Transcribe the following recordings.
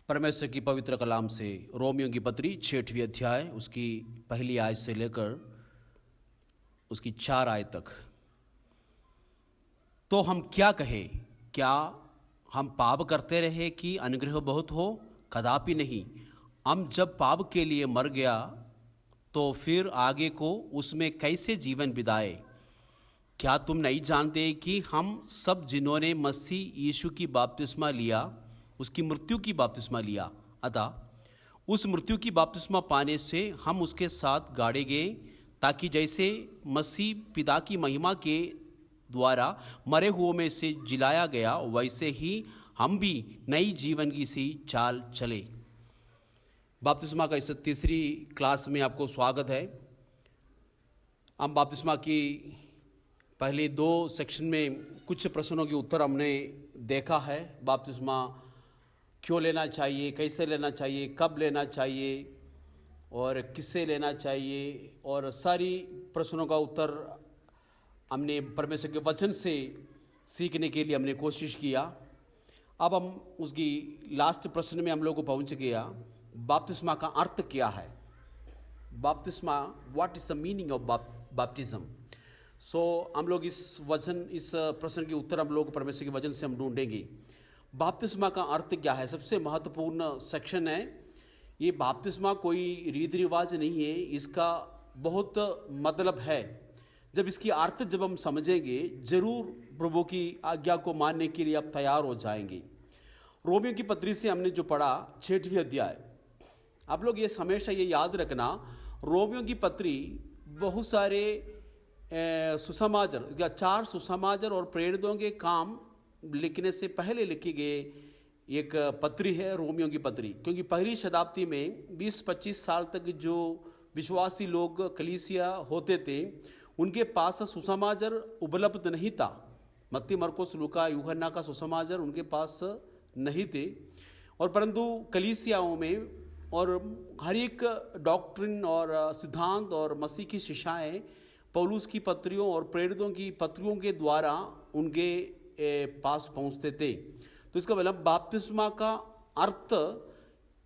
परमेश्वर की पवित्र कलाम से रोमियो की पत्री 6वीं अध्याय उसकी पहली आयत से लेकर उसकी 4 आयत तक। तो हम क्या कहें? क्या हम पाप करते रहे कि अनुग्रह बहुत हो? कदापि नहीं। हम जब पाप के लिए मर गया तो फिर आगे को उसमें कैसे जीवन बिताए? क्या तुम नहीं जानते कि हम सब जिन्होंने मसीह यीशु की बपतिस्मा लिया उसकी मृत्यु की बपतिस्मा लिया, अतः उस मृत्यु की बपतिस्मा पाने से हम उसके साथ गाड़े गए, ताकि जैसे मसीह पिता की महिमा के द्वारा मरे हुओं में से जिलाया गया, वैसे ही हम भी नई जीवन की सी चाल चले। बपतिस्मा का इस तीसरी क्लास में आपको स्वागत है। हम बपतिस्मा की पहले 2 सेक्शन में कुछ प्रश्नों के उत्तर हमने देखा है। बपतिस्मा क्यों लेना चाहिए, कैसे लेना चाहिए, कब लेना चाहिए और किससे लेना चाहिए, और सारी प्रश्नों का उत्तर हमने परमेश्वर के वचन से सीखने के लिए हमने कोशिश किया। अब हम उसकी लास्ट प्रश्न में हम लोग को पहुंच गया। बपतिस्मा का अर्थ क्या है? बपतिस्मा, what is the meaning of baptism? सो हम लोग इस प्रश्न के उत्तर हम लोग परमेश्वर के वचन से हम ढूंढेंगे। बपतिस्मा का अर्थ क्या है? सबसे महत्वपूर्ण सेक्शन है ये। बपतिस्मा कोई रीति रिवाज नहीं है, इसका बहुत मतलब है। जब इसकी अर्थ जब हम समझेंगे, जरूर प्रभु की आज्ञा को मानने के लिए आप तैयार हो जाएंगे। रोमियो की पत्री से हमने जो पढ़ा 6वीं अध्याय, आप लोग ये हमेशा ये याद रखना, रोमियो की पत्री बहुत सारे सुसमाचार या 4 सुसमाचार और प्रेरितों के काम लिखने से पहले लिखी गई एक पत्री है रोमियो की पत्री। क्योंकि पहली शताब्दी में 20-25 साल तक जो विश्वासी लोग कलीसिया होते थे, उनके पास सुसमाचार उपलब्ध नहीं था। मत्ती, मरकुस, लूका, यूहन्ना का सुसमाचार उनके पास नहीं थे। और परंतु कलीसियाओं में और हर एक डॉक्ट्रिन और सिद्धांत और मसीह की शिक्षाएं पौलुस की पत्रियों और प्रेरितों की पत्रियों के द्वारा उनके पास पहुंचते थे। तो इसका मतलब बपतिस्मा का अर्थ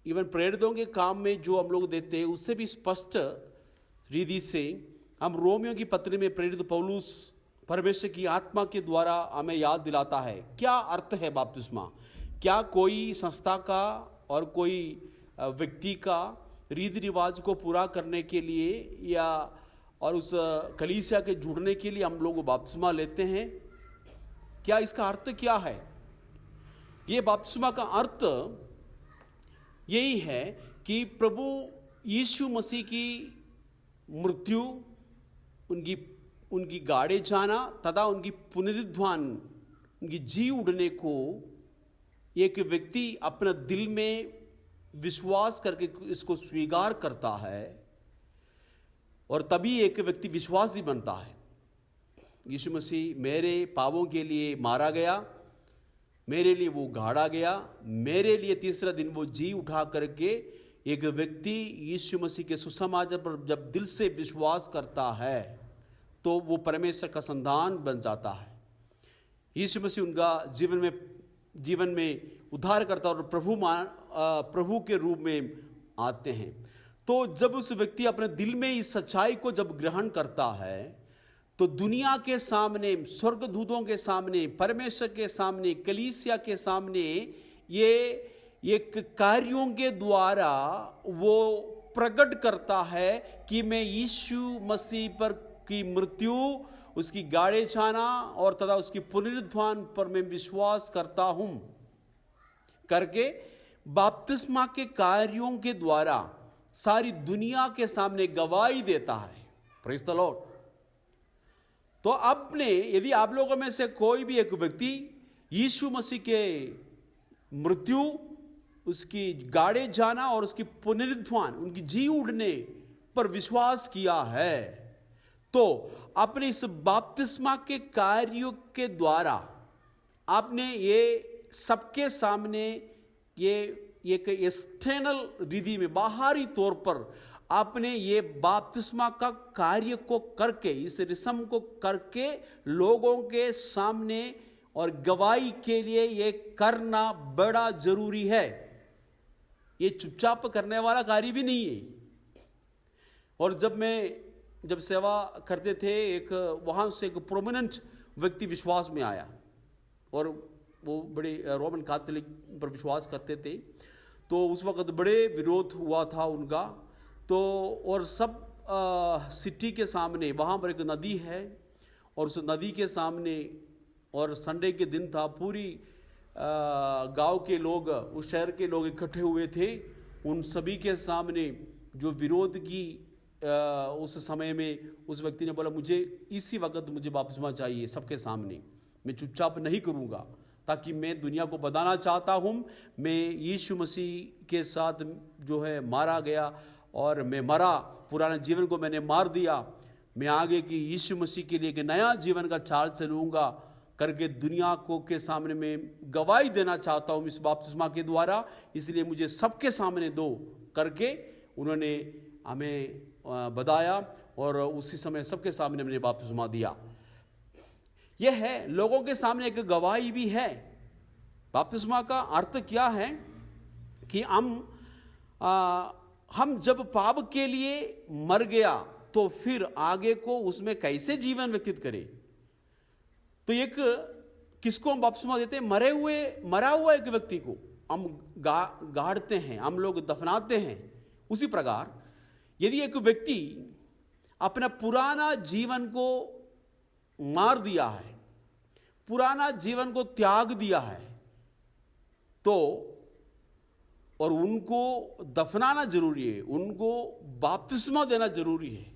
इवन प्रेरितों के काम में जो हम लोग देते हैं उससे भी स्पष्ट रीति से हम रोमियो की पत्री में प्रेरित पौलुस परमेश्वर की आत्मा के द्वारा हमें याद दिलाता है क्या अर्थ है बपतिस्मा। क्या कोई संस्था का और कोई व्यक्ति का रीति रिवाज को पूरा करने के लिए या और उस कलीसिया के जुड़ने के लिए हम लोग बपतिस्मा लेते हैं? क्या इसका अर्थ क्या है? ये बपतिस्मा का अर्थ यही है कि प्रभु यीशु मसीह की मृत्यु, उनकी गाड़े जाना तथा उनकी पुनरुत्थान, उनकी जी उठने को एक व्यक्ति अपने दिल में विश्वास करके इसको स्वीकार करता है और तभी एक व्यक्ति विश्वासी बनता है। यीशु मसीह मेरे पापों के लिए मारा गया, मेरे लिए वो गाड़ा गया, मेरे लिए तीसरा दिन वो जी उठा करके एक व्यक्ति यीशु मसीह के सुसमाचार पर जब दिल से विश्वास करता है तो वो परमेश्वर का संतान बन जाता है। यीशु मसीह उनका जीवन में उद्धार करता और प्रभु के रूप में आते हैं। तो जब उस व्यक्ति अपने दिल में इस सच्चाई को जब ग्रहण करता है तो दुनिया के सामने, स्वर्गदूतों के सामने, परमेश्वर के सामने, कलीसिया के सामने ये एक कार्यों के द्वारा वो प्रकट करता है कि मैं यीशु मसीह पर की मृत्यु, उसकी गाड़े जाना और तथा उसकी पुनरुत्थान पर मैं विश्वास करता हूं करके बपतिस्मा के कार्यों के द्वारा सारी दुनिया के सामने गवाही देता है। Praise the Lord. तो यदि आप लोगों में से कोई भी एक व्यक्ति यीशु मसीह के मृत्यु, उसकी गाड़े जाना और उसकी पुनरुत्थान, उनकी जी उठने पर विश्वास किया है, तो अपने इस बपतिस्मा के कार्यों के द्वारा आपने ये सबके सामने ये एक एक्सटर्नल रीति में, बाहरी तौर पर आपने ये बपतिस्मा का कार्य को करके, इस रस्म को करके लोगों के सामने और गवाही के लिए ये करना बड़ा जरूरी है। ये चुपचाप करने वाला कार्य भी नहीं है। और जब सेवा करते थे, वहाँ से एक प्रोमिनेंट व्यक्ति विश्वास में आया और वो बड़े रोमन कैथोलिक पर विश्वास करते थे। तो उस वक्त बड़े विरोध हुआ था उनका। तो और सब सिटी के सामने वहाँ पर एक नदी है और उस नदी के सामने, और संडे के दिन था, पूरी गांव के लोग, उस शहर के लोग इकट्ठे हुए थे। उन सभी के सामने जो विरोध की उस समय में उस व्यक्ति ने बोला, मुझे इसी वक्त मुझे बपतिस्मा चाहिए सबके सामने, मैं चुपचाप नहीं करूँगा, ताकि मैं दुनिया को बताना चाहता हूँ मैं यीशु मसीह के साथ जो है मारा गया और मैं मरा, पुराने जीवन को मैंने मार दिया, मैं आगे की यीशु मसीह के लिए एक नया जीवन का चाल चलूँगा करके दुनिया को के सामने मैं गवाही देना चाहता हूँ इस बपतिस्मा के द्वारा, इसलिए मुझे सबके सामने दो करके उन्होंने हमें बताया और उसी समय सबके सामने मैंने बपतिस्मा दिया। यह है, लोगों के सामने एक गवाही भी है। बपतिस्मा का अर्थ क्या है कि हम जब पाप के लिए मर गया तो फिर आगे को उसमें कैसे जीवन व्यतीत करें। तो एक किसको हम बपतिस्मा देते हैं? मरा हुआ एक व्यक्ति को हम गाड़ते हैं, हम लोग दफनाते हैं। उसी प्रकार यदि एक व्यक्ति अपना पुराना जीवन को मार दिया है, पुराना जीवन को त्याग दिया है, तो और उनको दफनाना जरूरी है, उनको बपतिस्मा देना जरूरी है।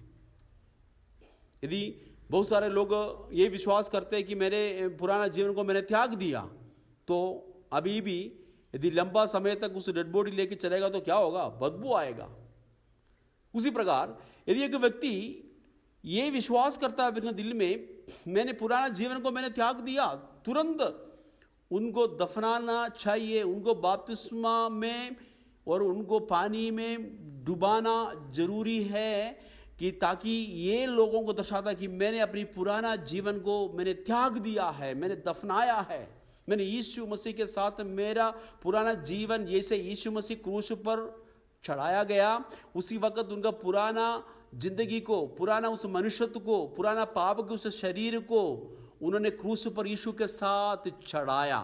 यदि बहुत सारे लोग ये विश्वास करते हैं कि मेरे पुराना जीवन को मैंने त्याग दिया, तो अभी भी यदि लंबा समय तक उस डेड बॉडी लेके चलेगा तो क्या होगा? बदबू आएगा। उसी प्रकार यदि एक व्यक्ति ये विश्वास करता है अपने दिल में, मैंने पुराना जीवन को मैंने त्याग दिया, तुरंत उनको दफनाना चाहिए, उनको बपतिस्मा में और उनको पानी में डुबाना जरूरी है, कि ताकि ये लोगों को दर्शाता कि मैंने अपनी पुराना जीवन को मैंने त्याग दिया है, मैंने दफनाया है, मैंने यीशु मसीह के साथ मेरा पुराना जीवन, जैसे यीशु मसीह क्रूस पर चढ़ाया गया, उसी वक्त उनका पुराना जिंदगी को, पुराना उस मनुष्यत्व को, पुराना पाप के उस शरीर को उन्होंने क्रूस पर यीशु के साथ चढ़ाया।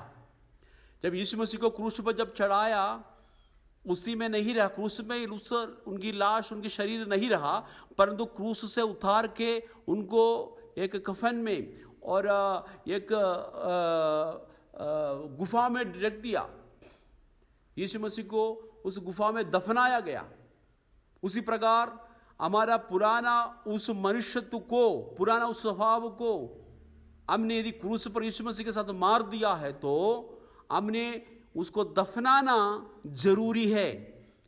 जब यीशु मसीह को क्रूस पर जब चढ़ाया, उसी में नहीं रहा, क्रूस में उनकी लाश, उनकी शरीर नहीं रहा, परंतु क्रूस से उतार के उनको एक कफन में और एक गुफा में रख दिया। यीशु मसीह को उस गुफा में दफनाया गया। उसी प्रकार हमारा पुराना उस मनुष्यत्व को, पुराना उस स्वभाव को हमने यदि क्रूस पर यीशु मसीह के साथ मार दिया है, तो हमने उसको दफनाना जरूरी है।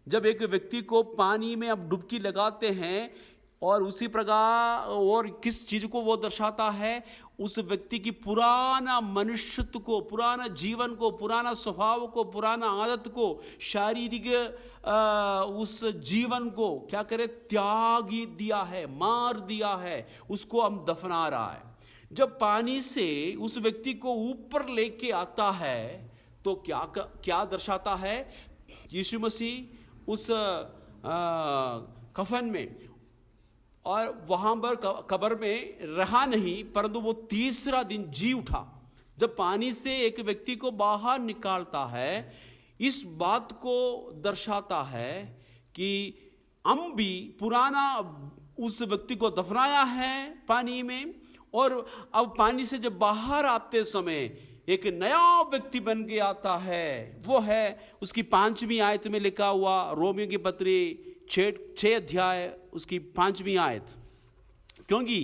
जब एक व्यक्ति को पानी में आप डुबकी लगाते हैं, और उसी प्रकार और किस चीज को वो दर्शाता है? उस व्यक्ति की पुराना मनुष्यत्व को, पुराना जीवन को, पुराना स्वभाव को, पुराना आदत को, शारीरिक उस जीवन को क्या करे? त्याग दिया है, मार दिया है, उसको हम दफना रहा है। जब पानी से उस व्यक्ति को ऊपर लेके आता है तो क्या दर्शाता है? यीशु मसीह उस कफन में और वहां पर कब्र में रहा नहीं, परंतु वो तीसरा दिन जी उठा। जब पानी से एक व्यक्ति को बाहर निकालता है, इस बात को दर्शाता है कि हम भी पुराना उस व्यक्ति को दफनाया है पानी में, और अब पानी से जब बाहर आते समय एक नया व्यक्ति बन के आता है। वो है उसकी 5वीं आयत में लिखा हुआ, रोमियो की पत्री 6 अध्याय उसकी 5वीं आयत। क्योंकि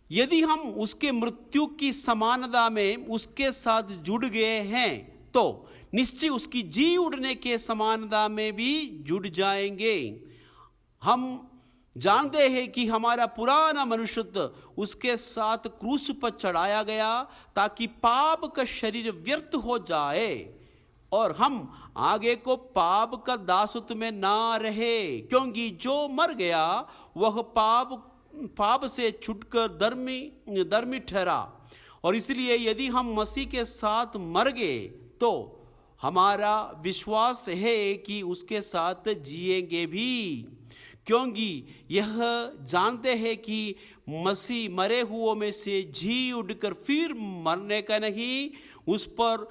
यदि हम उसके मृत्यु की समानता में उसके साथ जुड़ गए हैं, तो निश्चय उसकी जी उठने के समानता में भी जुड़ जाएंगे। हम जानते हैं कि हमारा पुराना मनुष्यत्व उसके साथ क्रूस पर चढ़ाया गया, ताकि पाप का शरीर व्यर्थ हो जाए और हम आगे को पाप का दासत्व में ना रहे। क्योंकि जो मर गया वह पाप से छुटकर धर्मी ठहरा। और इसलिए यदि हम मसीह के साथ मर गए तो हमारा विश्वास है कि उसके साथ जिएंगे भी, क्योंकि यह जानते हैं कि मसीह मरे हुओं में से जी उठकर फिर मरने का नहीं, उस पर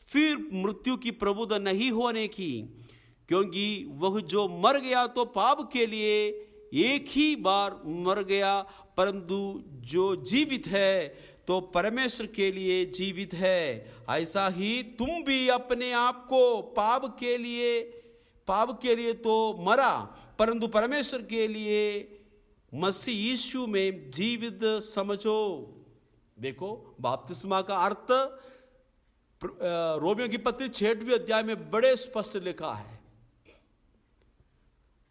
फिर मृत्यु की प्रभुता नहीं होने की। क्योंकि वह जो मर गया तो पाप के लिए एक ही बार मर गया, परंतु जो जीवित है तो परमेश्वर के लिए जीवित है। ऐसा ही तुम भी अपने आप को पाप के लिए तो मरा, परंतु परमेश्वर के लिए मसीह यीशु में जीवित समझो। देखो, बपतिस्मा का अर्थ रोमियो की पत्री 6वें अध्याय में बड़े स्पष्ट लिखा है।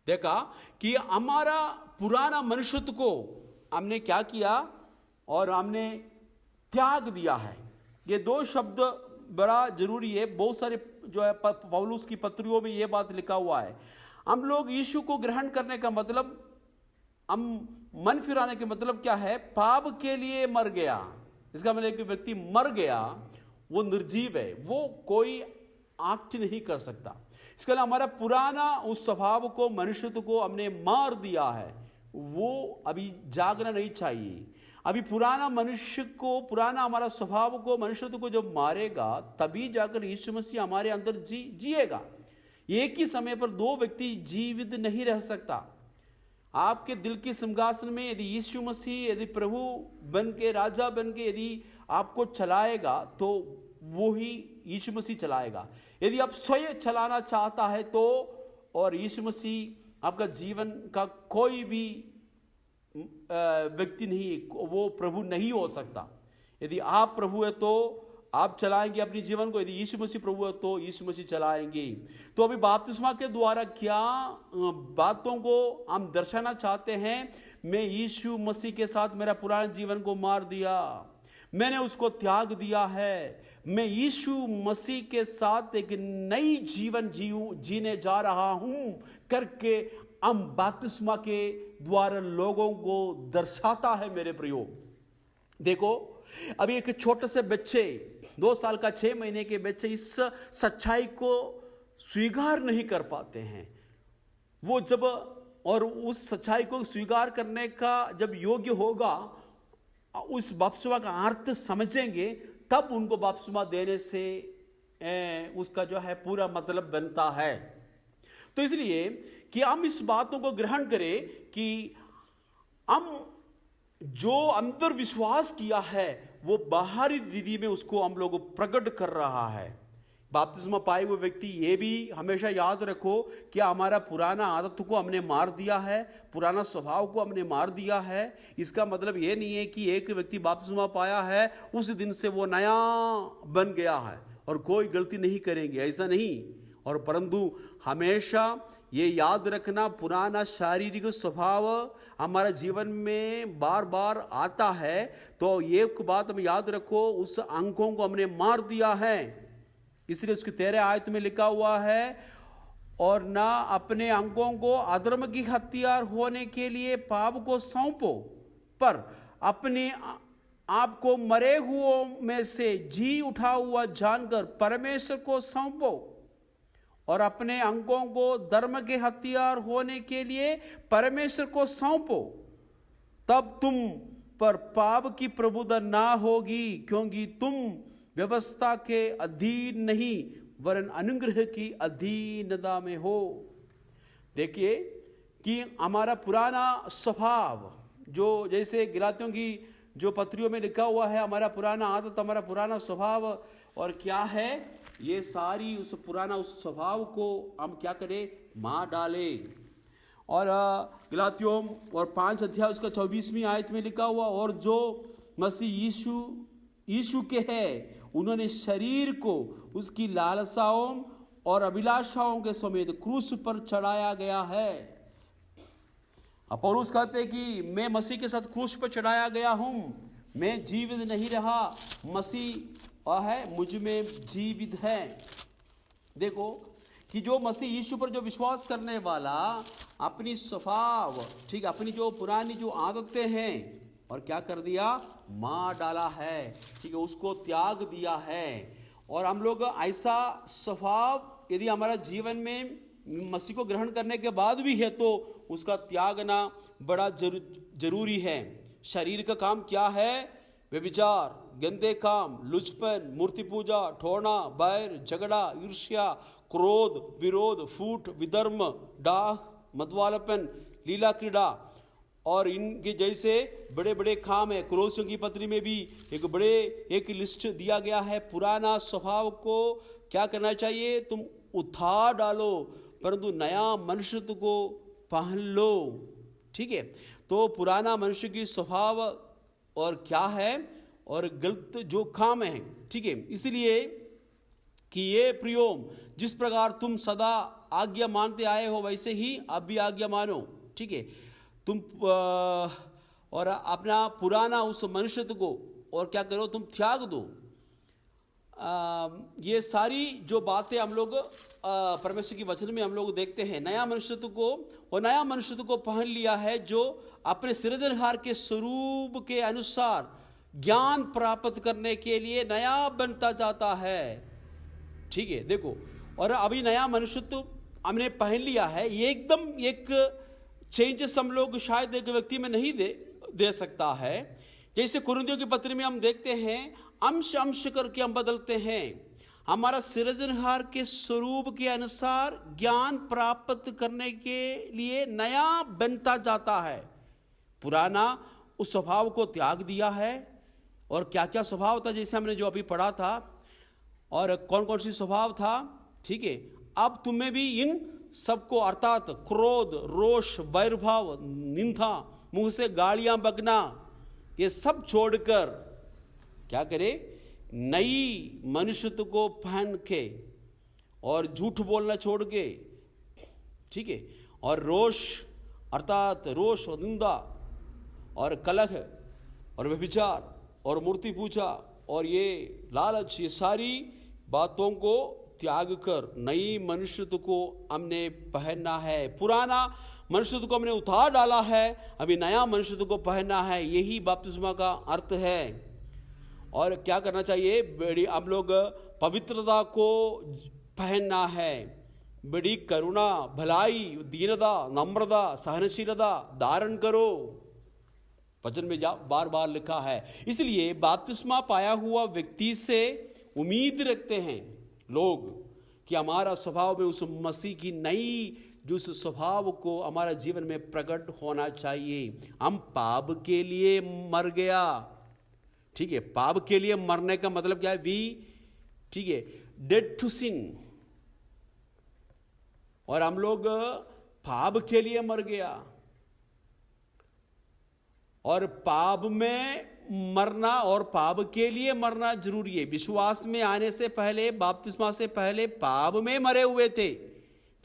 देखा कि हमारा पुराना मनुष्यत्व को हमने क्या किया और हमने त्याग दिया है। ये दो शब्द बड़ा जरूरी है। बहुत सारे जो है पौलुस की पत्रियों में ये बात लिखा हुआ है। हम लोग यीशु को ग्रहण करने का मतलब, हम मन फिराने के मतलब क्या है? पाप के लिए मर गया। इसका मतलब एक व्यक्ति मर गया, वो निर्जीव है, वो कोई एक्ट नहीं कर सकता। इसके लिए हमारा पुराना उस स्वभाव को, मनुष्यत्व को हमने मार दिया है। वो अभी जागना नहीं चाहिए। अभी पुराना मनुष्य को, पुराना हमारा स्वभाव को, मनुष्यत्व को जब मारेगा तभी जाकर यीशु मसीह हमारे अंदर जिएगा। एक ही समय पर दो व्यक्ति जीवित नहीं रह सकता। आपके दिल के सिंहासन में यदि यीशु मसीह, यदि प्रभु बन के, राजा बन के यदि आपको चलाएगा तो वो ही यीशु मसीह चलाएगा। यदि आप स्वयं चलाना चाहता है तो, और यीशु मसीह आपका जीवन का कोई भी व्यक्ति नहीं, वो प्रभु नहीं हो सकता। यदि आप प्रभु है तो आप चलाएंगे अपने जीवन को, यदि यीशु मसीह प्रभु है तो यीशु मसीह चलाएंगे। तो अभी बपतिस्मा के द्वारा क्या बातों को हम दर्शाना चाहते हैं? मैं यीशु मसीह के साथ मेरा पुराने जीवन को मार दिया, मैंने उसको त्याग दिया है। मैं यीशु मसीह के साथ एक नई जीवन जीने जा रहा हूं करके हम बपतिस्मा के द्वारा लोगों को दर्शाता है। मेरे प्रियो, देखो, अभी एक छोटे से बच्चे, 2 साल का, 6 महीने के बच्चे इस सच्चाई को स्वीकार नहीं कर पाते हैं। वो जब, और उस सच्चाई को स्वीकार करने का जब योग्य होगा, उस बपतिस्मा का अर्थ समझेंगे, तब उनको बपतिस्मा देने से उसका जो है पूरा मतलब बनता है। तो इसलिए कि हम इस बातों को ग्रहण करें कि हम जो अंदर विश्वास किया है वो बाहरी विधि में उसको हम लोग प्रकट कर रहा है। बपतिस्मा पाए हुए व्यक्ति ये भी हमेशा याद रखो कि हमारा पुराना आदत को हमने मार दिया है, पुराना स्वभाव को हमने मार दिया है। इसका मतलब ये नहीं है कि एक व्यक्ति बपतिस्मा पाया है उस दिन से वो नया बन गया है और कोई गलती नहीं करेंगे, ऐसा नहीं। और परंतु हमेशा ये याद रखना, पुराना शारीरिक स्वभाव हमारा जीवन में बार बार आता है, तो एक बात हम याद रखो, उस अंकों को हमने मार दिया है। इसलिए उसके 13 आयत में लिखा हुआ है, और ना अपने अंगों को अधर्म की हथियार होने के लिए पाप को सौंपो, पर अपने आप को मरे हुओं में से जी उठा हुआ जानकर परमेश्वर को सौंपो, और अपने अंगों को धर्म के हथियार होने के लिए परमेश्वर को सौंपो। तब तुम पर पाप की प्रभुता ना होगी, क्योंकि तुम व्यवस्था के अधीन नहीं वरन अनुग्रह की अधीनता में हो। देखिए कि हमारा पुराना स्वभाव, जो जैसे गिलातियों की जो पत्रियों में लिखा हुआ है, हमारा पुराना आदत, हमारा पुराना स्वभाव, और क्या है ये सारी उस पुराना उस स्वभाव को हम क्या करें? मार डालें। और गिलातियों और 5 अध्याय उसका 24वीं आयत में लिखा हुआ, और जो मसीह यीशु के है उन्होंने शरीर को उसकी लालसाओं और अभिलाषाओं के समेत क्रूस पर चढ़ाया गया है। पौलुस कहते हैं कि मैं मसीह के साथ क्रूस पर चढ़ाया गया हूं, मैं जीवित नहीं रहा, मसीह है मुझ में जीवित है। देखो कि जो मसीह यीशु पर जो विश्वास करने वाला अपनी स्वभाव, ठीक, अपनी जो पुरानी जो आदतें हैं, और क्या कर दिया? मार डाला है, ठीक है, उसको त्याग दिया है। और हम लोग ऐसा स्वभाव यदि हमारा जीवन में मसीह को ग्रहण करने के बाद भी है तो उसका त्यागना बड़ा जरूरी है। शरीर का काम क्या है? व्यभिचार, गंदे काम, लुचपन, मूर्ति पूजा, ठोना, बैर, झगड़ा, ईर्ष्या, क्रोध, विरोध, फूट, विधर्म, डाह, मदवालपन, लीला क्रीड़ा और इनके जैसे बड़े बड़े काम है। कुलोसियों की पत्री में भी एक लिस्ट दिया गया है। पुराना स्वभाव को क्या करना चाहिए? तुम उतार डालो, परंतु नया मनुष्यत्व को पहन लो। ठीक है, तो पुराना मनुष्य की स्वभाव और क्या है और गलत जो काम है। ठीक है, इसलिए कि ये प्रियोम, जिस प्रकार तुम सदा आज्ञा मानते आए हो वैसे ही अब भी आज्ञा मानो। ठीक है, तुम और अपना पुराना उस मनुष्यत्व को और क्या करो? तुम त्याग दो। ये सारी जो बातें हम लोग परमेश्वर की वचन में हम लोग देखते हैं। नया मनुष्यत्व को और नया मनुष्यत्व को पहन लिया है जो अपने सृजनहार के स्वरूप के अनुसार ज्ञान प्राप्त करने के लिए नया बनता जाता है। ठीक है, देखो, और अभी नया मनुष्यत्व हमने पहन लिया है। ये एकदम एक चेंजेस हम लोग शायद एक व्यक्ति में नहीं दे सकता है। जैसे कुरिन्थियों की पत्री में हम देखते हैं, अंश अंश करके हम बदलते हैं। हमारा सृजनहार के स्वरूप के अनुसार ज्ञान प्राप्त करने के लिए नया बनता जाता है। पुराना उस स्वभाव को त्याग दिया है। और क्या क्या स्वभाव था जैसे हमने जो अभी पढ़ा था, और कौन कौन सी स्वभाव था? ठीक है, अब तुम्हें भी इन सबको अर्थात क्रोध, रोष, वैरभाव, निंदा, मुंह से गालियां बकना, ये सब छोड़कर क्या करे? नई मनुष्यत्व को पहन के और झूठ बोलना छोड़ के, ठीक है, और रोष अर्थात रोष और निंदा और कलह और व्यभिचार और मूर्ति पूजा और ये लालच, ये सारी बातों को त्याग कर नई मनुष्यत्व को हमने पहनना है। पुराना मनुष्यत्व को हमने उतार डाला है, अभी नया मनुष्यत्व को पहनना है। यही बपतिस्मा का अर्थ है। और क्या करना चाहिए? बड़ी हम लोग पवित्रता को पहनना है। बड़ी करुणा, भलाई, दीनता, नम्रता, सहनशीलता धारण करो। वचन में बार बार लिखा है। इसलिए बपतिस्मा पाया हुआ व्यक्ति से उम्मीद रखते हैं लोग कि हमारा स्वभाव में उस मसीह की नई जो उस स्वभाव को हमारा जीवन में प्रकट होना चाहिए। हम पाप के लिए मर गया। ठीक है, पाप के लिए मरने का मतलब क्या है? ठीक है, डेड टू सिन। और हम लोग पाप के लिए मर गया। और पाप में मरना और पाप के लिए मरना जरूरी है। विश्वास में आने से पहले, बपतिस्मा से पहले पाप में मरे हुए थे।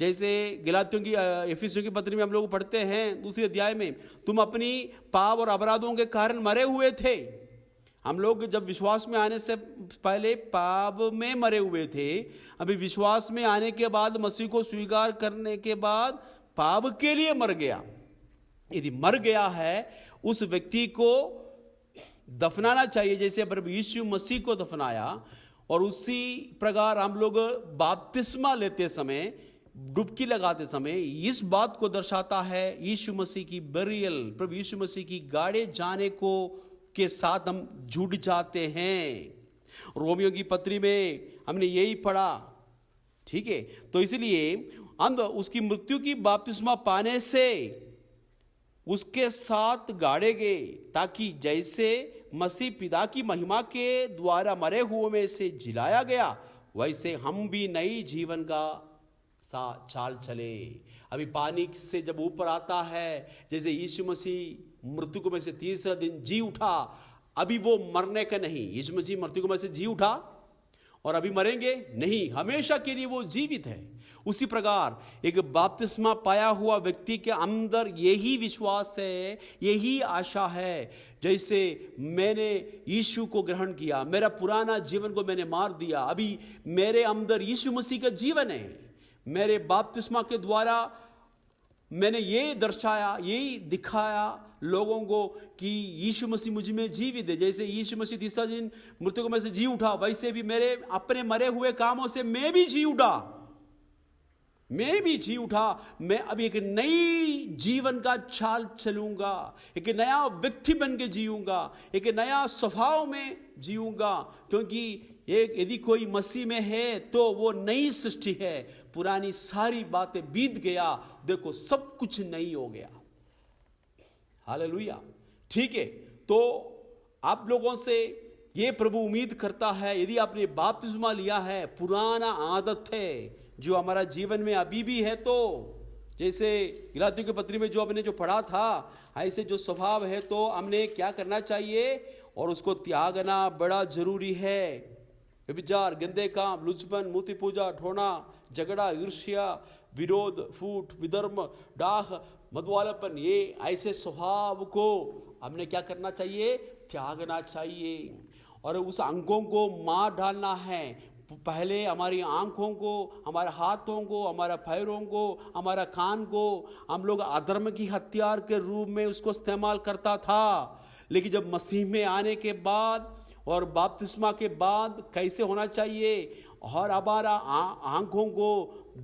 जैसे गलातियों की एफिसियों की पत्री में हम लोग पढ़ते हैं 2 अध्याय में, तुम अपनी पाप और अपराधों के कारण मरे हुए थे। हम लोग जब विश्वास में आने से पहले पाप में मरे हुए थे। अभी विश्वास में आने के बाद, मसीह को स्वीकार करने के बाद पाप के लिए मर गया। यदि मर गया है, उस व्यक्ति को दफनाना चाहिए जैसे प्रभु यीशु मसीह को दफनाया। और उसी प्रकार हम लोग बपतिस्मा लेते समय, डुबकी लगाते समय इस बात को दर्शाता है यीशु मसीह की बरियल, प्रभु यीशु मसीह की गाड़े जाने को के साथ हम जुड़ जाते हैं। रोमियो की पत्री में हमने यही पढ़ा। ठीक है, तो इसलिए हम उसकी मृत्यु की बपतिस्मा पाने से उसके साथ गाड़े गए, ताकि जैसे मसीह पिता की महिमा के द्वारा मरे हुए में से जिलाया गया, वैसे हम भी नई जीवन का चाल चले। अभी पानी से जब ऊपर आता है, जैसे यीशु मसीह मृत्यु में से तीसरा दिन जी उठा, अभी वो मरने का नहीं। यीशु मसीह मृत्यु में से जी उठा और अभी मरेंगे नहीं, हमेशा के लिए वो जीवित है। उसी प्रकार एक बपतिस्मा पाया हुआ व्यक्ति के अंदर यही विश्वास है, यही आशा है। जैसे मैंने यीशु को ग्रहण किया, मेरा पुराना जीवन को मैंने मार दिया, अभी मेरे अंदर यीशु मसीह का जीवन है। मेरे बपतिस्मा के द्वारा मैंने ये दर्शाया, यही दिखाया लोगों को कि यीशु मसीह मुझ में जीवित है। जैसे यीशु मसीह तीसरा दिन मृतकों में से जी उठा, वैसे भी मेरे अपने मरे हुए कामों से मैं भी जी उठा। मैं अब एक नई जीवन का चाल चलूंगा, एक नया व्यक्ति बन के जीऊंगा, एक नया स्वभाव में जीऊंगा, क्योंकि यदि कोई मसीह में है तो वो नई सृष्टि है। पुरानी सारी बातें बीत गया, देखो सब कुछ नई हो गया। हालेलुया। ठीक है, तो आप लोगों से ये प्रभु उम्मीद करता है, यदि आपने बपतिस्मा लिया है, पुराना आदत है जो हमारा जीवन में अभी भी है, तो जैसे गलातियों की पत्री में जो हमने जो पढ़ा था, ऐसे जो स्वभाव है तो हमने क्या करना चाहिए और उसको त्यागना बड़ा जरूरी है। व्यभिचार, गंदे काम, लुचपन, मूर्ति पूजा, ढोना, झगड़ा, ईर्ष्या, विरोध, फूट, विधर्म, डाह, मधुवालापन, ये ऐसे स्वभाव को हमने क्या करना चाहिए, त्यागना चाहिए। और उस अंगों को मार डालना है। पहले हमारी आंखों को, हमारे हाथों को, हमारे पैरों को, हमारा कान को हम लोग अधर्म की हथियार के रूप में उसको इस्तेमाल करता था, लेकिन जब मसीह में आने के बाद और बपतिस्मा के बाद कैसे होना चाहिए, और हमारा आंखों को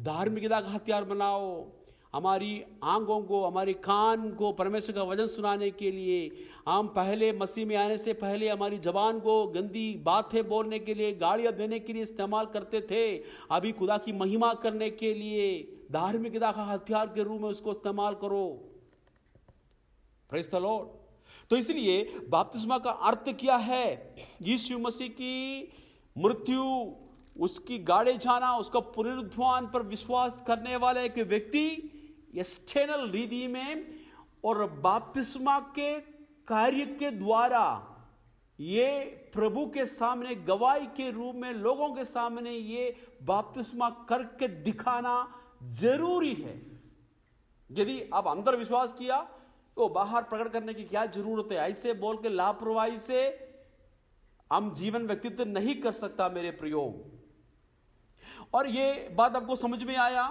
धार्मिकता का हथियार बनाओ, हमारी आंखों को, हमारी कान को परमेश्वर का वचन सुनाने के लिए। हम पहले मसीह में आने से पहले हमारी जबान को गंदी बातें बोलने के लिए, गालियां देने के लिए इस्तेमाल करते थे। अभी खुदा की महिमा करने के लिए धार्मिकता का हथियार के रूप में उसको इस्तेमाल करो। Praise the Lord. तो इसलिए बपतिस्मा का अर्थ क्या है? यीशु मसीह की मृत्यु, उसकी गाड़े जाना, उसका पुनरुत्थान पर विश्वास करने वाले एक व्यक्ति एक्सटर्नल रीति में और बपतिस्मा के कार्य के द्वारा ये प्रभु के सामने गवाही के रूप में लोगों के सामने ये बपतिस्मा करके दिखाना जरूरी है। यदि आप अंदर विश्वास किया तो बाहर प्रकट करने की क्या जरूरत है? ऐसे बोल के लापरवाही से हम जीवन व्यक्तित्व नहीं कर सकता मेरे प्रियो। और ये बात आपको समझ में आया।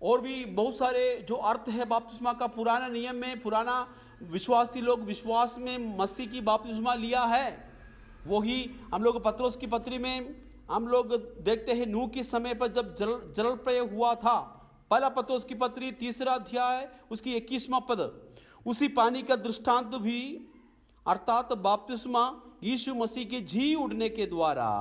और भी बहुत सारे जो अर्थ है बपतिस्मा का पुराना नियम में, पुराना विश्वासी लोग विश्वास में मसीह की बपतिस्मा लिया है, वही हम लोग पत्रोस की पत्री में हम लोग देखते हैं। नूह के समय पर जब जल प्रलय हुआ था, पहला पत्रोस की पत्री 3 अध्याय उसकी 21वां पद, उसी पानी का दृष्टांत भी अर्थात बपतिस्मा यीशु मसीह के जी उठने के द्वारा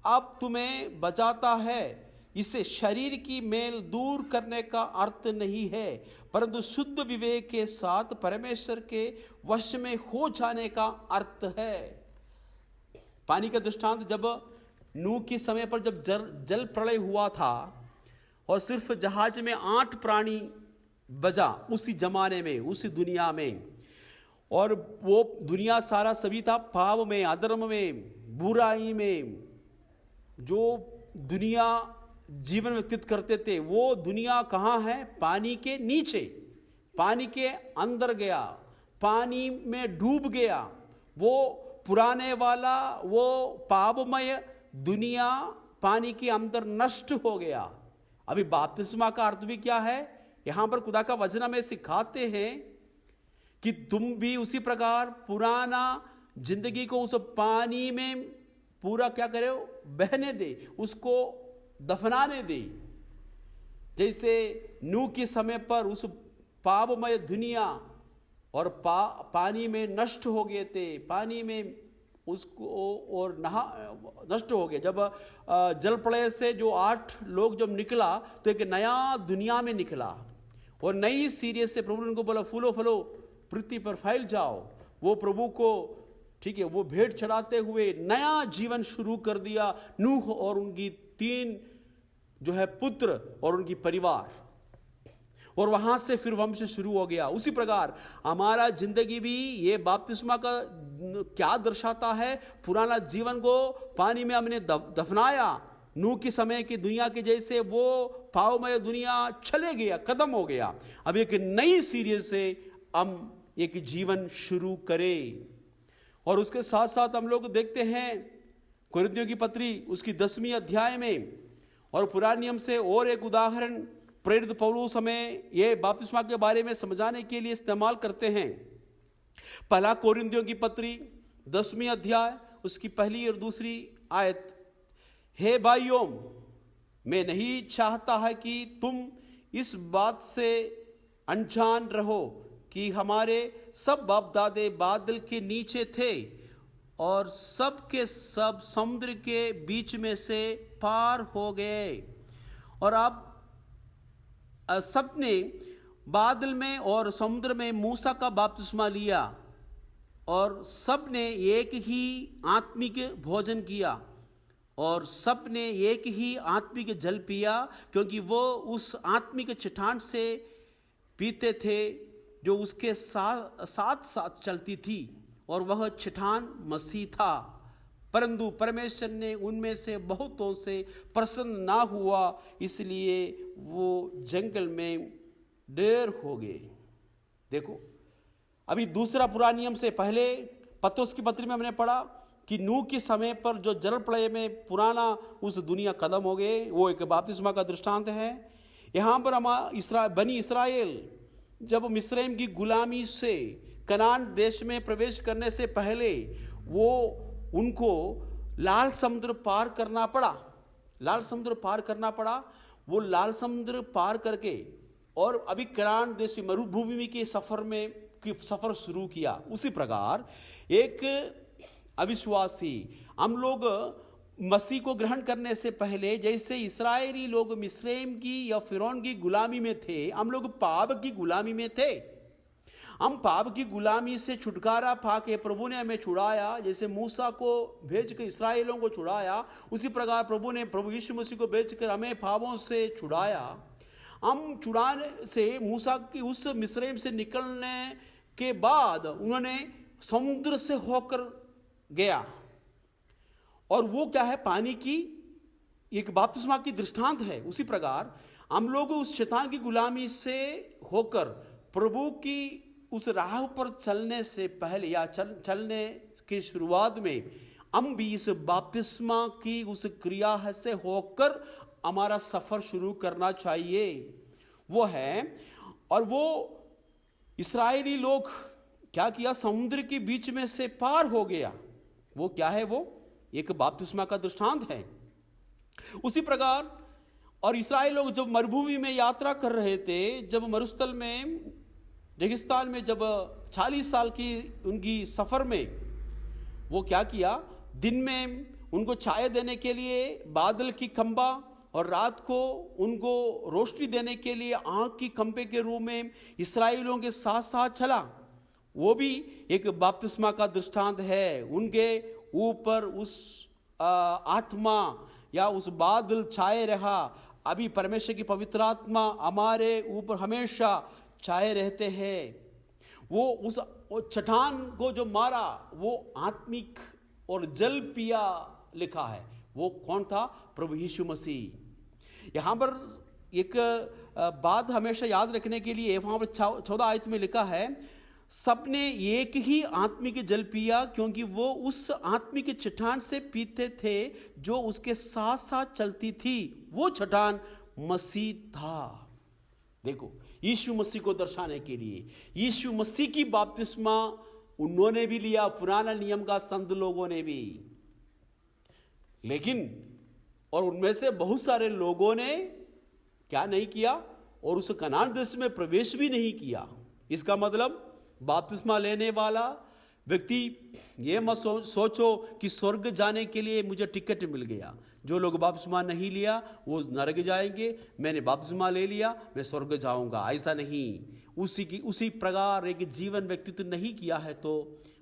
अब तुम्हें बचाता है। इसे शरीर की मेल दूर करने का अर्थ नहीं है, परंतु शुद्ध विवेक के साथ परमेश्वर के वश में हो जाने का अर्थ है। पानी का दृष्टांत जब नूह के समय पर जब जल प्रलय हुआ था और सिर्फ जहाज में 8 प्राणी बचा उसी जमाने में, उसी दुनिया में, और वो दुनिया सारा सभी था पाप में, अधर्म में, बुराई में। जो दुनिया जीवन व्यतीत करते थे वो दुनिया कहाँ है? पानी के नीचे, पानी के अंदर गया, पानी में डूब गया। वो पुराने वाला वो पापमय दुनिया पानी के अंदर नष्ट हो गया। अभी बपतिस्मा का अर्थ भी क्या है? यहां पर खुदा का वचन हमें सिखाते हैं कि तुम भी उसी प्रकार पुराना जिंदगी को उस पानी में पूरा क्या करे, बहने दे, उसको दफनाने दे। जैसे नूह के समय पर उस पापमय दुनिया और पानी में नष्ट हो गए थे, पानी में उसको और नष्ट हो गए। जब जल प्रलय से जो 8 लोग जब निकला तो एक नया दुनिया में निकला और नई सीरीज से प्रभु ने उनको बोला फूलो फलो पृथ्वी पर फैल जाओ। वो प्रभु को ठीक है वो भेंट चढ़ाते हुए नया जीवन शुरू कर दिया। नूह और उनकी 3 जो है पुत्र और उनकी परिवार, और वहां से फिर वंश शुरू हो गया। उसी प्रकार हमारा जिंदगी भी ये बपतिस्मा का क्या दर्शाता है? पुराना जीवन को पानी में हमने दफनाया। नूह के समय की दुनिया के जैसे वो पावमय दुनिया चले गया, खत्म हो गया। अब एक नई सीरीज से हम एक जीवन शुरू करें। और उसके साथ साथ हम लोग देखते हैं कुरिन्थियों की पत्री उसकी 10वीं अध्याय में, और पुराने नियम से और एक उदाहरण प्रेरित पौलुस हमें ये बपतिस्मा के बारे में समझाने के लिए इस्तेमाल करते हैं। पहला कोरिन्थियों की पत्री 10वीं अध्याय उसकी पहली और दूसरी आयत, हे भाइयों, मैं नहीं चाहता है कि तुम इस बात से अनजान रहो कि हमारे सब बाप दादे बादल के नीचे थे और सब के सब समुद्र के बीच में से पार हो गए, और अब सबने बादल में और समुद्र में मूसा का बपतिस्मा लिया, और सबने एक ही आत्मिक भोजन किया, और सबने एक ही आत्मिक जल पिया, क्योंकि वो उस आत्मिक चट्टान से पीते थे जो उसके साथ साथ चलती थी, और वह चट्टान मसीह था। परंतु परमेश्वर ने उनमें से बहुतों से प्रसन्न ना हुआ, इसलिए वो जंगल में ढेर हो गए। देखो, अभी दूसरा पुराने नियम से पहले पत्रोस की पत्री में हमने पढ़ा कि नूह के समय पर जो जल प्रलय में पुराना उस दुनिया खत्म हो गए, वो एक बपतिस्मा का दृष्टांत है। यहाँ पर बनी इसराइल जब मिस्रैम की गुलामी से कनान देश में प्रवेश करने से पहले वो उनको लाल समुद्र पार करना पड़ा। वो लाल समुद्र पार करके और अभी कनान देश की मरुभूमि के सफर शुरू किया। उसी प्रकार एक अविश्वासी हम लोग मसीह को ग्रहण करने से पहले जैसे इस्राएली लोग मिस्रैम की या फिरौन की गुलामी में थे, हम लोग पाप की गुलामी में थे। हम पाप की गुलामी से छुटकारा पाके प्रभु ने हमें छुड़ाया। जैसे मूसा को भेजकर इसराइलों को छुड़ाया, उसी प्रकार प्रभु यीशु मसीह को भेजकर हमें पापों से छुड़ाया। हम छुड़ाने से मूसा की उस मिस्रैम से निकलने के बाद उन्होंने समुद्र से होकर गया, और वो क्या है, पानी की एक बपतिस्मा की दृष्टांत है। उसी प्रकार हम लोग उस शैतान की गुलामी से होकर प्रभु की उस राह पर चलने से पहले या चलने की शुरुआत में हम भी इस बपतिस्मा की उस क्रिया से होकर हमारा सफर शुरू करना चाहिए। वो है, और वो इस्राएली लोग क्या किया, समुद्र के बीच में से पार हो गया। वो क्या है, वो एक बपतिस्मा का दृष्टांत है। उसी प्रकार और इस्राएल लोग जब मरुभूमि में यात्रा कर रहे थे, जब मरुस्थल में रेगिस्तान में जब 40 साल की उनकी सफर में वो क्या किया, दिन में उनको छाया देने के लिए बादल की खंबा और रात को उनको रोशनी देने के लिए आग की खंबे के रूप में इस्राएलियों के साथ साथ चला। वो भी एक बपतिस्मा का दृष्टांत है। उनके ऊपर उस आत्मा या उस बादल छाए रहा। अभी परमेश्वर की पवित्र आत्मा हमारे ऊपर हमेशा छाए रहते हैं। वो उस चट्टान को जो मारा वो आत्मिक और जल पिया लिखा है। वो कौन था? प्रभु यीशु मसीह। यहाँ पर एक बात हमेशा याद रखने के लिए वहाँ पर 14 आयत में लिखा है, सबने एक ही आत्मिक जल पिया, क्योंकि वो उस आत्मिक चट्टान से पीते थे जो उसके साथ साथ चलती थी। वो चट्टान मसीह था। देखो, यीशु मसीह को दर्शाने के लिए यीशु मसीह की बपतिस्मा उन्होंने भी लिया, पुराना नियम का संत लोगों ने भी। लेकिन और उनमें से बहुत सारे लोगों ने क्या नहीं किया, और उस कनान देश में प्रवेश भी नहीं किया। इसका मतलब बपतिस्मा लेने वाला व्यक्ति ये मत सोचो कि स्वर्ग जाने के लिए मुझे टिकट मिल गया। जो लोग बपतिस्मा नहीं लिया वो नरक जाएंगे, मैंने बपतिस्मा ले लिया मैं स्वर्ग जाऊंगा, ऐसा नहीं। उसी प्रकार एक जीवन व्यक्तित्व नहीं किया है तो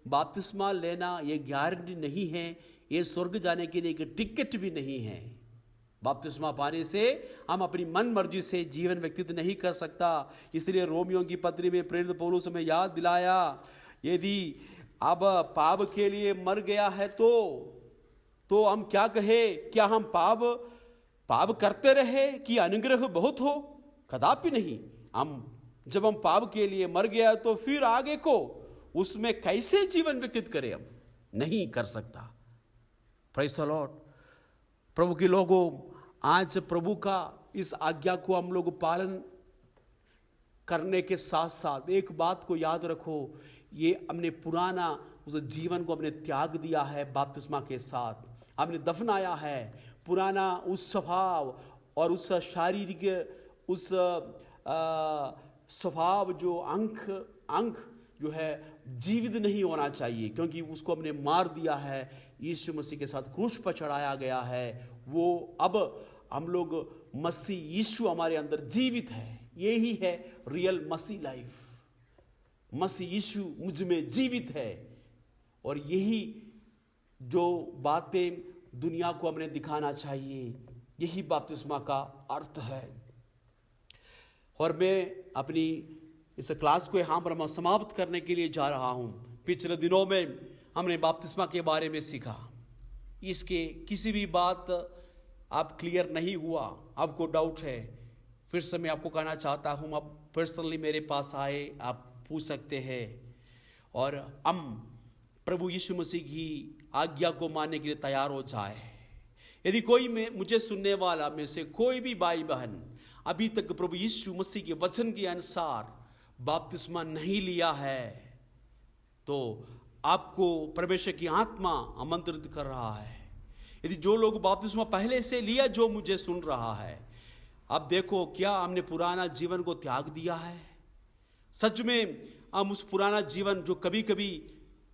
बपतिस्मा लेना ये गारंटी नहीं है, ये स्वर्ग जाने के लिए एक टिकट भी नहीं है। बपतिस्मा पाने से हम अपनी मन मर्जी से जीवन व्यक्तित्व नहीं कर सकता। इसलिए रोमियों की पत्री में प्रेरित पौलुस हमें याद दिलाया, यदि अब पाप के लिए मर गया है तो हम क्या कहे? क्या हम पाप करते रहे कि अनुग्रह बहुत हो? कदापि नहीं। जब हम पाप के लिए मर गया तो फिर आगे को उसमें कैसे जीवन व्यतीत करें? हम नहीं कर सकता। Praise the Lord. प्रभु के लोगों, आज प्रभु का इस आज्ञा को हम लोग पालन करने के साथ साथ एक बात को याद रखो, ये हमने पुराना उस जीवन को हमने त्याग दिया है बपतिस्मा के साथ, हमने दफनाया है पुराना उस स्वभाव और उस शारीरिक उस स्वभाव जो अंक जो है जीवित नहीं होना चाहिए, क्योंकि उसको हमने मार दिया है, यीशु मसीह के साथ क्रूस पर चढ़ाया गया है। वो अब हम लोग मसीह यीशु हमारे अंदर जीवित है, यही है रियल मसीह लाइफ। मसीह यीशु मुझ में जीवित है और यही जो बातें दुनिया को हमने दिखाना चाहिए, यही बपतिस्मा का अर्थ है। और मैं अपनी इस क्लास को यहाँ पर मैं समाप्त करने के लिए जा रहा हूँ। पिछले दिनों में हमने बपतिस्मा के बारे में सीखा, इसके किसी भी बात आप क्लियर नहीं हुआ, आपको डाउट है, फिर से मैं आपको कहना चाहता हूँ, आप पर्सनली मेरे पास आए, आप पूछ सकते हैं और हम प्रभु यीशु मसीह की आज्ञा को मानने के लिए तैयार हो जाए। यदि कोई मुझे सुनने वाला में से कोई भी भाई बहन अभी तक प्रभु यीशु मसीह के वचन के अनुसार बपतिस्मा नहीं लिया है, तो आपको परमेश्वर की आत्मा आमंत्रित कर रहा है। यदि जो लोग बपतिस्मा पहले से लिया, जो मुझे सुन रहा है, अब देखो क्या हमने पुराना जीवन को त्याग दिया है? सच में हम उस पुराना जीवन जो कभी कभी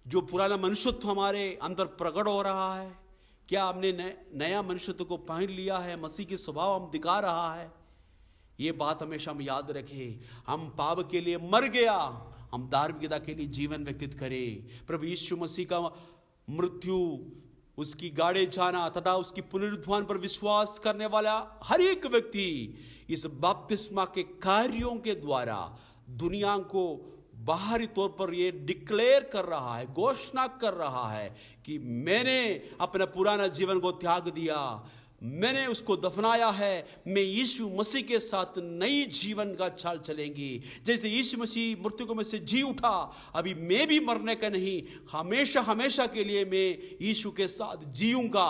जो पुराना मनुष्यत्व हमारे अंदर प्रकट हो रहा है, क्या हमने नया मनुष्यत्व को पहन लिया है? मसीह के स्वभाव हम दिखा रहा है? ये बात हमेशा हम याद रखें। हम पाप के लिए मर गया, हम धार्मिकता के लिए जीवन व्यतीत करें। प्रभु यीशु मसीह का मृत्यु, उसकी गाड़े जाना तथा उसकी पुनरुत्थान पर विश्वास करने वाला हर एक व्यक्ति इस बपतिस्मा के कार्यों के द्वारा दुनिया को बाहरी तौर पर ये डिक्लेयर कर रहा है, घोषणा कर रहा है कि मैंने अपना पुराना जीवन को त्याग दिया, मैंने उसको दफनाया है, मैं यीशु मसीह के साथ नई जीवन का चाल चलेंगी। जैसे यीशु मसीह मृत्यु में से जी उठा, अभी मैं भी मरने का नहीं, हमेशा हमेशा के लिए मैं यीशु के साथ जीऊंगा।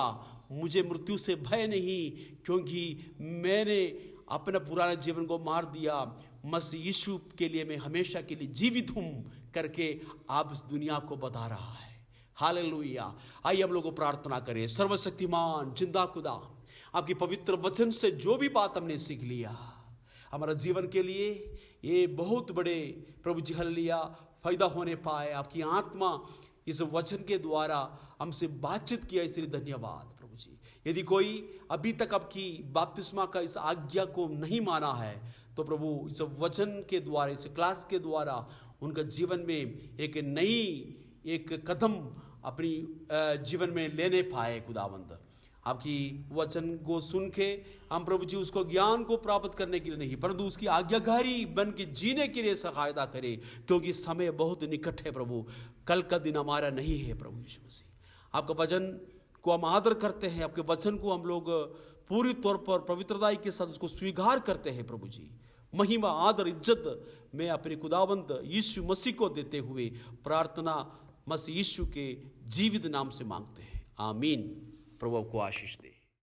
मुझे मृत्यु से भय नहीं, क्योंकि मैंने अपना पुराना जीवन को मार दिया। मसीह यीशु के लिए मैं हमेशा के लिए जीवित हूं करके आप इस दुनिया को बता रहा है। हालेलुया। आइए हम लोग प्रार्थना करें। सर्वशक्तिमान जिंदा खुदा, आपकी पवित्र वचन से जो भी बात हमने सीख लिया, हमारा जीवन के लिए ये बहुत बड़े प्रभु जी हालेलुया फायदा होने पाए। आपकी आत्मा इस वचन के द्वारा हमसे बातचीत किया, इसलिए धन्यवाद प्रभु जी। यदि कोई अभी तक आपकी बपतिस्मा का इस आज्ञा को नहीं माना है, तो प्रभु इस वचन के द्वारा, इस क्लास के द्वारा उनका जीवन में एक कदम अपनी जीवन में लेने पाए। खुदावंद, आपकी वचन को सुन के हम प्रभु जी उसको ज्ञान को प्राप्त करने के लिए नहीं, परंतु उसकी आज्ञाकारी बन के जीने के लिए सहायता करे, क्योंकि समय बहुत निकट है प्रभु, कल का दिन हमारा नहीं है। प्रभु यीशु मसीह, आपका वचन को हम आदर करते हैं, आपके वचन को हम लोग पूरी तौर पर पवित्रता के साथ उसको स्वीकार करते हैं। प्रभु जी, महिमा आदर इज्जत मैं अपने खुदावंद यीशु मसीह को देते हुए प्रार्थना मसीह यीशु के जीवित नाम से मांगते हैं, आमीन। प्रभु को आशीष दे।